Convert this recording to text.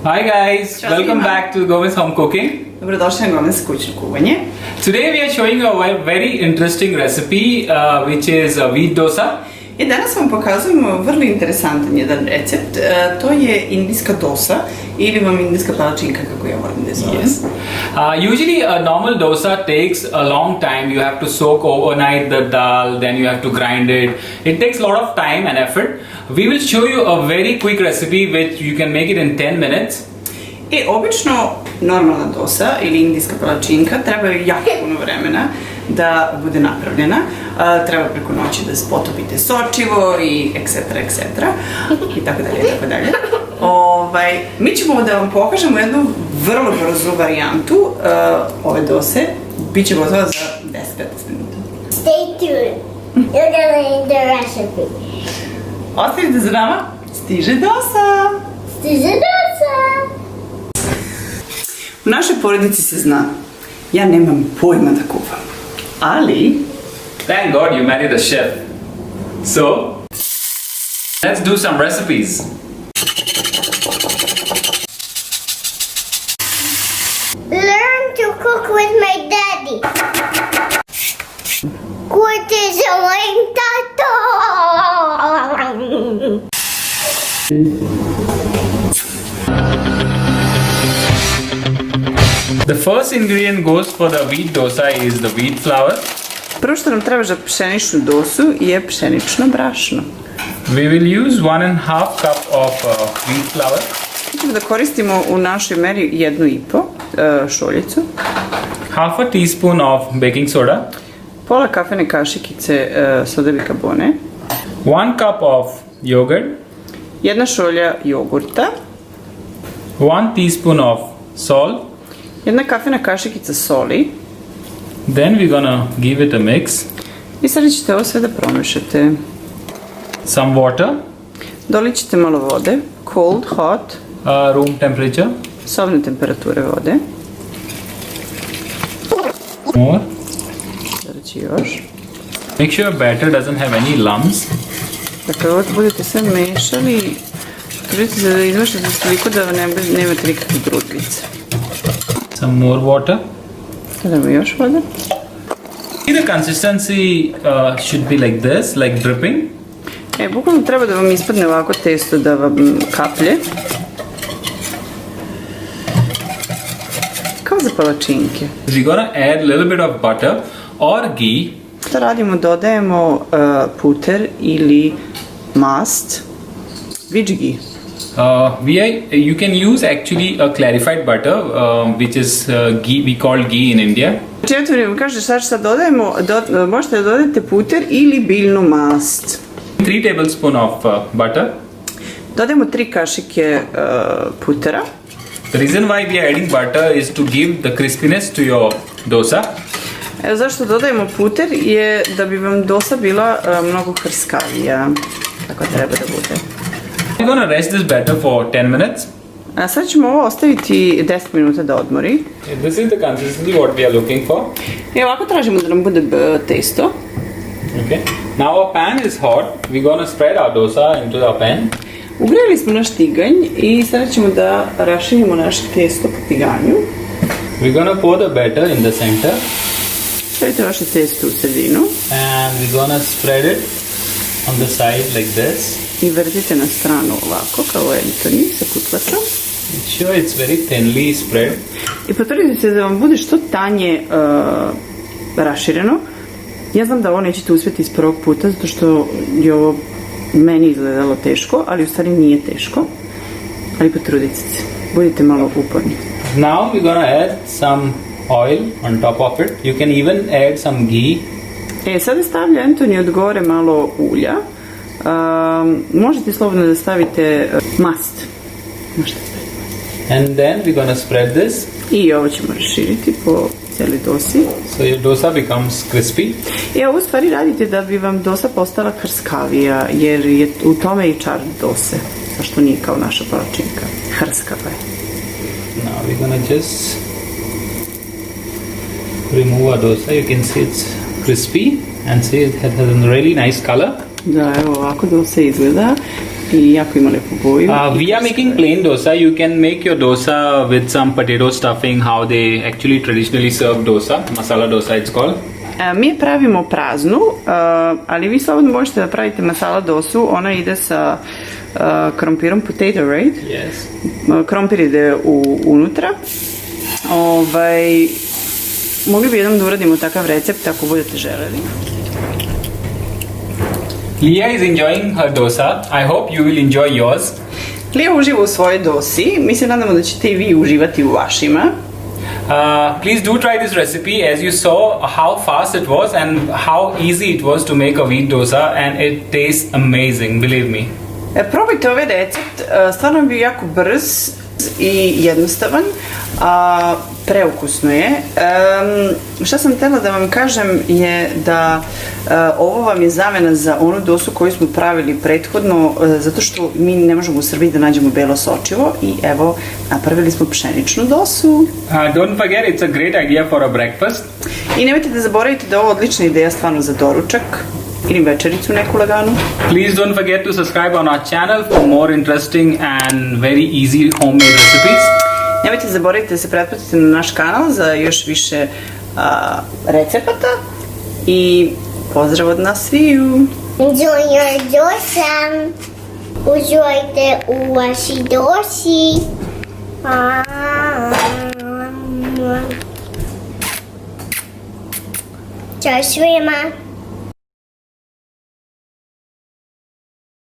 Hi guys, Ćao welcome svima. back to Gomez Home Cooking. Dobrodošli na Gomez kućno kuvanje. Today we are showing you a very interesting recipe which is wheat dosa. I danas vam pokazujemo vrlo interesantan jedan recept. To je indijska dosa ili vam indijska palačinka kako ja volim da zovem. Yes. Usually a normal dosa takes a long time. You have to soak overnight the dal, then you have to grind it. It takes a lot of time and effort. We will show you a very quick recipe which you can make it in 10 minutes. I obično normalna dosa ili indijska palačinka treba jako puno vremena da bude napravljena. Treba preko noći da potopite sočivo i etc. i tako dalje. Mi ćemo da vam pokažemo jednu vrlo brzu varijantu ove dose. Biće gotova za 10-15 minuta. Stay tuned. You're gonna need the recipe. Ostavite za nama, stiže dosa! Stiže dosa! U našoj porodici se zna, ja nemam pojma da kuvam, ali Thank God you married a chef. So, let's do some recipes. Learn to cook with my daddy. What is a tato? The first ingredient goes for the wheat dosa is the wheat flour. prvo što nam treba za pšeničnu dosu je pšenično brašno. We will use 1.5 cup of wheat flour. Ćemo da koristimo u našoj meri 1,5 šoljicu, Half a teaspoon of baking soda, pola kafene kašikice soda bikarbone, 1 cup of yogurt, 1 šolja jogurta, 1 teaspoon of salt. 1 kafena kašikica soli Then we're gonna give it a mix. i sada ćete ovo sve da promešate. Some water, Dolit ćete malo vode, cold, hot, room temperature. sobne temperature vode. More. Sada će još. Make sure batter doesn't have any lumps. Dakle, ovo budete sve mešali, trudite se da izmešate toliko da nemate nikakve grudvice. Some more water. Dodamo još vode. See, the consistency should be like this, like dripping. Bukvalno treba da vam ispadne ovako testo, da vam kaplje. Kao za palačinke. We're gonna add a little bit of butter or ghee. Što radimo? Dodajemo puter ili mast, which ghee. You can use actually a clarified butter, which is ghee. We call ghee in India. Znači, eto mi kaže šta dodajemo, možete da dodajete puter ili biljnu mast. 3 tablespoons of butter. Dodajemo 3 kašike putera. The reason why we are adding butter is to give the crispiness to your dosa. Evo zašto dodajemo puter je da bi vam dosa bila mnogo hrskavija. Tako treba da bude. We're gonna rest this batter for 10 minutes. A sad ćemo ovo ostaviti 10 minuta da odmori. This is the consistency what we are looking for. I ovako tražimo da nam bude testo. Okay. Now our pan is hot. We're gonna spread our dosa into the pan. Ugrijali smo naš tiganj i sada ćemo da raširimo naše testo po tiganju. We're gonna pour the batter in the center. Stavite vaše testo u sredinu And we're gonna spread it on the side like this. i vrtite na stranu ovako kao Anthony sa kutlačom. Make sure it's very thinly spread. I potrudite se da vam bude što tanje rašireno. Ja znam da ovo nećete uspjeti iz prvog puta zato što je ovo meni izgledalo teško, ali u stvari nije teško. Ali potrudite se. Budite malo uporni. Now we're gonna add some oil on top of it. You can even add some ghee. Sada stavlja Anthony od gore malo ulja. Možete slobodno da stavite mast. Možete staviti mast. And then we're gonna spread this. I ovo ćemo raširiti po cijeli dosi. So your dosa becomes crispy. I ovo u stvari radite da bi vam dosa postala hrskavija, jer je u tome i čar dose. Zašto nije kao naša palačinka. Hrskava je. Now we're gonna just remove our dosa. You can see it's crispy and see it has a really nice color. Da, evo ovako dosa izgleda. i jako ima lepu boju. We are making plain dosa. You can make your dosa with some potato stuffing, how they actually traditionally serve dosa. Masala dosa it's called. Mi pravimo praznu, ali vi slobodno možete da pravite masala dosu, ona ide sa krompirom, potato, right? Yes. Krompir ide unutra. Mogli bi jednom da uradimo takav recept ako budete želeli. Leah is enjoying her dosa. I hope you will enjoy yours. Lija uživa u svojoj dosi, mi se nadamo da ćete i vi uživati u vašima. Please do try this recipe. As you saw how fast it was and how easy it was to make a wheat dosa, and it tastes amazing, believe me. Probajte ovaj recept, stvarno je bio jako brz i jednostavan, preukusno je. Šta sam htjela da vam kažem je da ovo vam je zamena za onu dosu koju smo pravili prethodno, zato što mi ne možemo u Srbiji da nađemo belo sočivo i evo, napravili smo pšeničnu dosu. Don't forget, it's a great idea for a breakfast. I nemojte da zaboravite da je ovo odlična ideja stvarno za doručak ili večericu neku laganu. Please don't forget to subscribe on our channel for more interesting and very easy homemade recipes. Nemojte zaboraviti da se pretplatite na naš kanal za još više recepata i pozdrav od nas sviju! Enjoy your dosa. Uživajte u vaši dosi. Ćao svima.